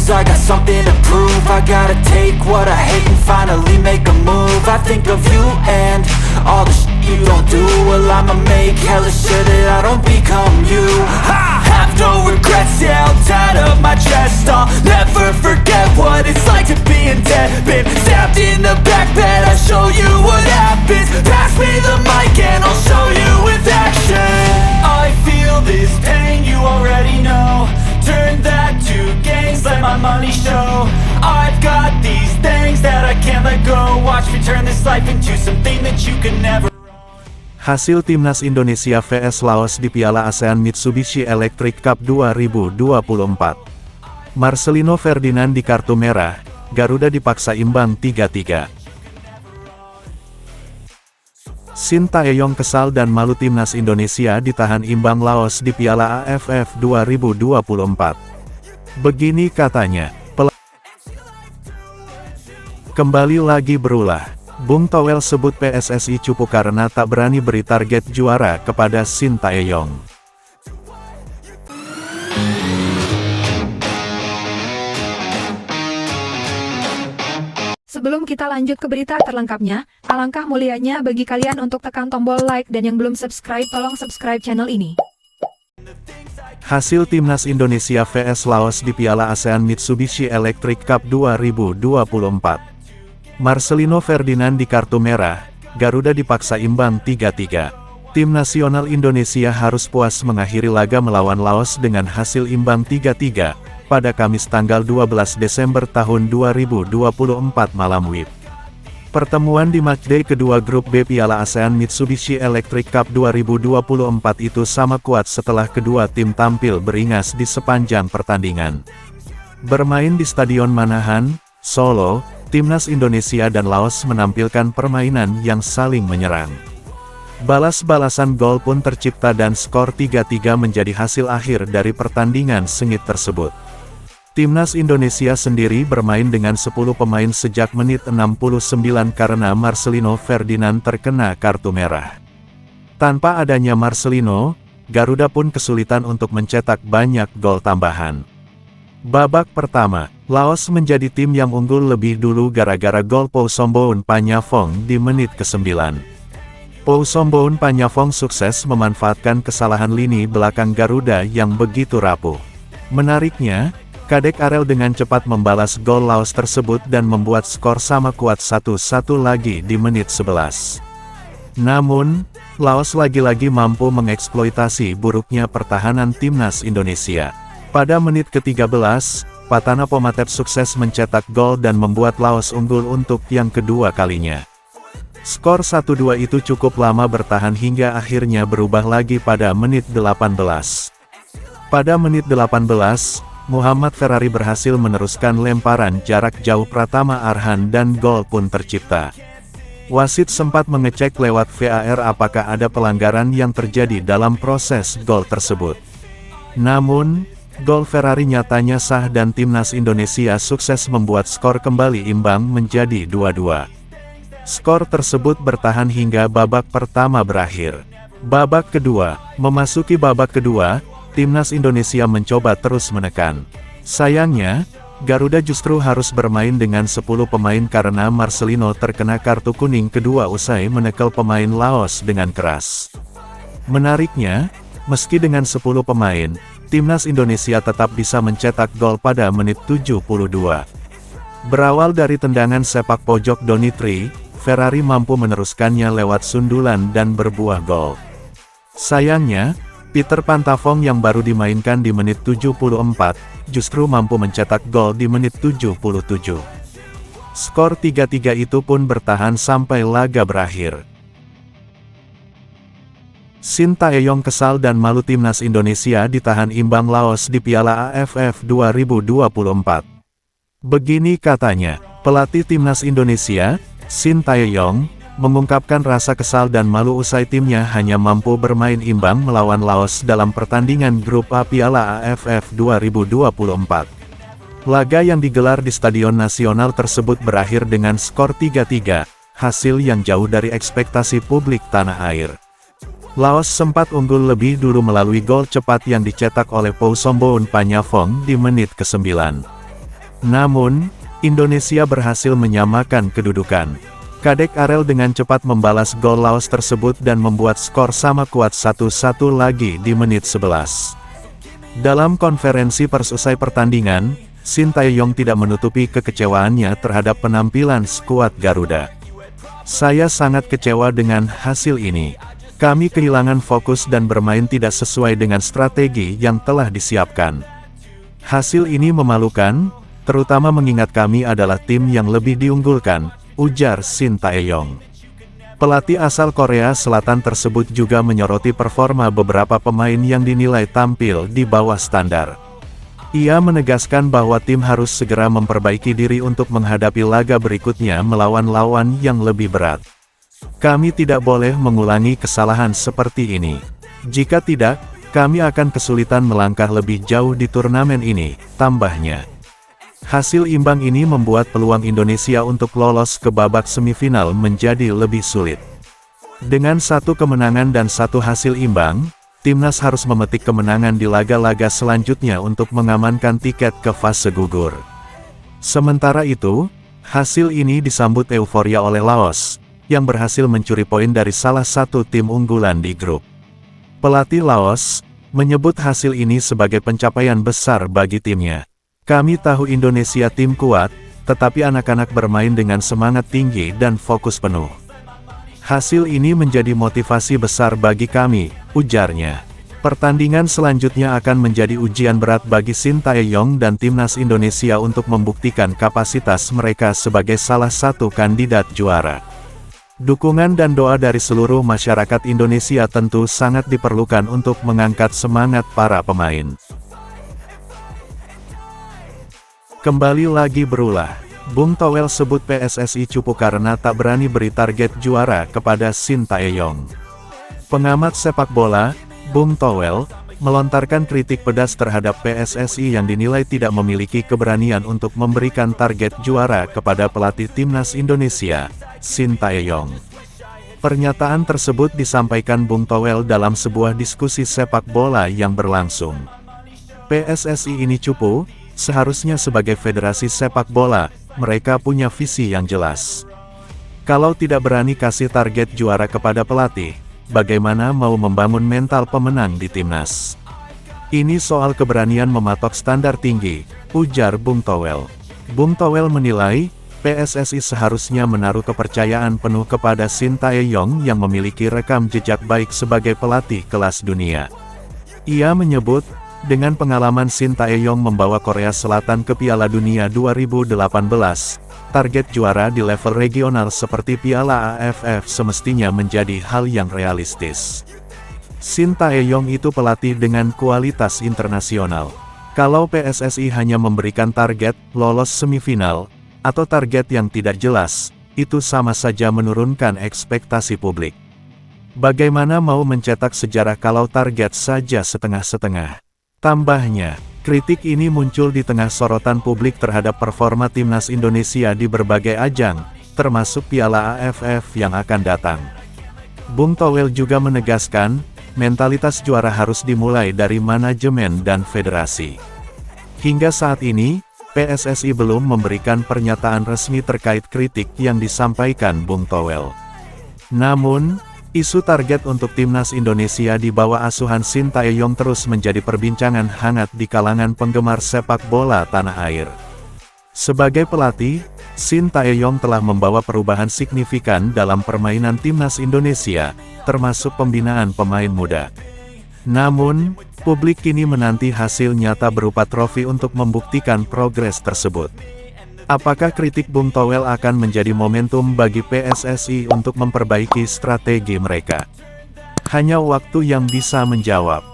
lose, I got something to prove. I gotta take what I hate and finally make a move. I think of you and all the shit you don't do. Well, I'ma make hella sure that I don't become you. I have no regrets, yeah, held tight up my chest. I'll never forget what it's like to be in debt. Been stabbed in the back bed, I'll show you what happens. Pass me the mic and I'll show you with action. I feel this pain, you already know. Turn that to gains, let my money show. I've got these things that I can't let go. Watch me turn this life into something that you can never. Hasil Timnas Indonesia vs Laos di Piala ASEAN Mitsubishi Electric Cup 2024. Marcelino Ferdinand di kartu merah, Garuda dipaksa imbang 3-3. Shin Tae-yong kesal dan malu Timnas Indonesia ditahan imbang Laos di Piala AFF 2024. Begini katanya, kembali lagi berulah. Bung Toel sebut PSSI cupu karena tak berani beri target juara kepada Shin Tae-yong. Sebelum kita lanjut ke berita terlengkapnya, alangkah mulianya bagi kalian untuk tekan tombol like dan yang belum subscribe tolong subscribe channel ini. Hasil Timnas Indonesia vs Laos di Piala ASEAN Mitsubishi Electric Cup 2024. Marcelino Ferdinand di kartu merah, Garuda dipaksa imbang 3-3. Tim nasional Indonesia harus puas mengakhiri laga melawan Laos dengan hasil imbang 3-3, pada Kamis tanggal 12 Desember tahun 2024 malam WIB. Pertemuan di matchday kedua grup B Piala ASEAN Mitsubishi Electric Cup 2024 itu sama kuat setelah kedua tim tampil beringas di sepanjang pertandingan. Bermain di Stadion Manahan, Solo, Timnas Indonesia dan Laos menampilkan permainan yang saling menyerang. Balas-balasan gol pun tercipta dan skor 3-3 menjadi hasil akhir dari pertandingan sengit tersebut. Timnas Indonesia sendiri bermain dengan 10 pemain sejak menit 69 karena Marcelino Ferdinand terkena kartu merah. Tanpa adanya Marcelino, Garuda pun kesulitan untuk mencetak banyak gol tambahan. Babak pertama, Laos menjadi tim yang unggul lebih dulu gara-gara gol Pou Somboun Panyafong di menit ke-9. Pou Somboun Panyafong sukses memanfaatkan kesalahan lini belakang Garuda yang begitu rapuh. Menariknya, Kadek Arel dengan cepat membalas gol Laos tersebut dan membuat skor sama kuat 1-1 lagi di menit 11. Namun, Laos lagi-lagi mampu mengeksploitasi buruknya pertahanan Timnas Indonesia. Pada menit ke-13, Patana Pomatep sukses mencetak gol dan membuat Laos unggul untuk yang kedua kalinya. Skor 1-2 itu cukup lama bertahan hingga akhirnya berubah lagi pada menit 18. Pada menit 18, Muhammad Ferrari berhasil meneruskan lemparan jarak jauh Pratama Arhan dan gol pun tercipta. Wasit sempat mengecek lewat VAR apakah ada pelanggaran yang terjadi dalam proses gol tersebut. Namun, gol Ferrari nyatanya sah dan Timnas Indonesia sukses membuat skor kembali imbang menjadi 2-2. Skor tersebut bertahan hingga babak pertama berakhir. Babak kedua, memasuki babak kedua, Timnas Indonesia mencoba terus menekan. Sayangnya, Garuda justru harus bermain dengan 10 pemain karena Marcelino terkena kartu kuning kedua usai menekel pemain Laos dengan keras. Menariknya, meski dengan 10 pemain, Timnas Indonesia tetap bisa mencetak gol pada menit 72. Berawal dari tendangan sepak pojok Donitri, Ferrari mampu meneruskannya lewat sundulan dan berbuah gol. Sayangnya, Peter Pantafong yang baru dimainkan di menit 74, justru mampu mencetak gol di menit 77. Skor 3-3 itu pun bertahan sampai laga berakhir. Shin Tae-yong kesal dan malu Timnas Indonesia ditahan imbang Laos di Piala AFF 2024. Begini katanya, pelatih Timnas Indonesia, Shin Tae-yong, mengungkapkan rasa kesal dan malu usai timnya hanya mampu bermain imbang melawan Laos dalam pertandingan Grup A Piala AFF 2024. Laga yang digelar di Stadion Nasional tersebut berakhir dengan skor 3-3, hasil yang jauh dari ekspektasi publik tanah air. Laos sempat unggul lebih dulu melalui gol cepat yang dicetak oleh Pou Somboun Panyafong di menit ke-9. Namun, Indonesia berhasil menyamakan kedudukan. Kadek Arel dengan cepat membalas gol Laos tersebut dan membuat skor sama kuat 1-1 lagi di menit 11. Dalam konferensi pers usai pertandingan, Shin Tae-yong tidak menutupi kekecewaannya terhadap penampilan skuad Garuda. "Saya sangat kecewa dengan hasil ini. Kami kehilangan fokus dan bermain tidak sesuai dengan strategi yang telah disiapkan. Hasil ini memalukan, terutama mengingat kami adalah tim yang lebih diunggulkan," ujar Shin Tae-yong. Pelatih asal Korea Selatan tersebut juga menyoroti performa beberapa pemain yang dinilai tampil di bawah standar. Ia menegaskan bahwa tim harus segera memperbaiki diri untuk menghadapi laga berikutnya melawan lawan yang lebih berat. "Kami tidak boleh mengulangi kesalahan seperti ini. Jika tidak, kami akan kesulitan melangkah lebih jauh di turnamen ini," tambahnya. Hasil imbang ini membuat peluang Indonesia untuk lolos ke babak semifinal menjadi lebih sulit. Dengan 1 kemenangan dan 1 hasil imbang, timnas harus memetik kemenangan di laga-laga selanjutnya untuk mengamankan tiket ke fase gugur. Sementara itu, hasil ini disambut euforia oleh Laos, yang berhasil mencuri poin dari salah satu tim unggulan di grup. Pelatih Laos menyebut hasil ini sebagai pencapaian besar bagi timnya. "Kami tahu Indonesia tim kuat, tetapi anak-anak bermain dengan semangat tinggi dan fokus penuh. Hasil ini menjadi motivasi besar bagi kami," ujarnya. Pertandingan selanjutnya akan menjadi ujian berat bagi Shin Tae-yong dan timnas Indonesia untuk membuktikan kapasitas mereka sebagai salah satu kandidat juara. Dukungan dan doa dari seluruh masyarakat Indonesia tentu sangat diperlukan untuk mengangkat semangat para pemain. Kembali lagi berulah, Bung Toel sebut PSSI cupu karena tak berani beri target juara kepada Shin Tae-yong. Pengamat sepak bola, Bung Toel, melontarkan kritik pedas terhadap PSSI yang dinilai tidak memiliki keberanian untuk memberikan target juara kepada pelatih timnas Indonesia, Shin Tae-yong. Pernyataan tersebut disampaikan Bung Toel dalam sebuah diskusi sepak bola yang berlangsung. PSSI ini cupu. Seharusnya sebagai federasi sepak bola, mereka punya visi yang jelas. Kalau tidak berani kasih target juara kepada pelatih, bagaimana mau membangun mental pemenang di timnas? "Ini soal keberanian mematok standar tinggi," ujar Bung Toel. Bung Toel menilai, PSSI seharusnya menaruh kepercayaan penuh kepada Shin Tae-yong yang memiliki rekam jejak baik sebagai pelatih kelas dunia. Ia menyebut, dengan pengalaman Shin Tae-yong membawa Korea Selatan ke Piala Dunia 2018, target juara di level regional seperti Piala AFF semestinya menjadi hal yang realistis. Shin Tae-yong itu pelatih dengan kualitas internasional. Kalau PSSI hanya memberikan target lolos semifinal, atau target yang tidak jelas, itu sama saja menurunkan ekspektasi publik. Bagaimana mau mencetak sejarah kalau target saja setengah-setengah? Tambahnya, kritik ini muncul di tengah sorotan publik terhadap performa timnas Indonesia di berbagai ajang, termasuk Piala AFF yang akan datang. Bung Toel juga menegaskan, mentalitas juara harus dimulai dari manajemen dan federasi. Hingga saat ini, PSSI belum memberikan pernyataan resmi terkait kritik yang disampaikan Bung Toel. Namun, isu target untuk timnas Indonesia di bawah asuhan Shin Tae-yong terus menjadi perbincangan hangat di kalangan penggemar sepak bola tanah air. Sebagai pelatih, Shin Tae-yong telah membawa perubahan signifikan dalam permainan timnas Indonesia, termasuk pembinaan pemain muda. Namun, publik kini menanti hasil nyata berupa trofi untuk membuktikan progres tersebut. Apakah kritik Bung Toel akan menjadi momentum bagi PSSI untuk memperbaiki strategi mereka? Hanya waktu yang bisa menjawab.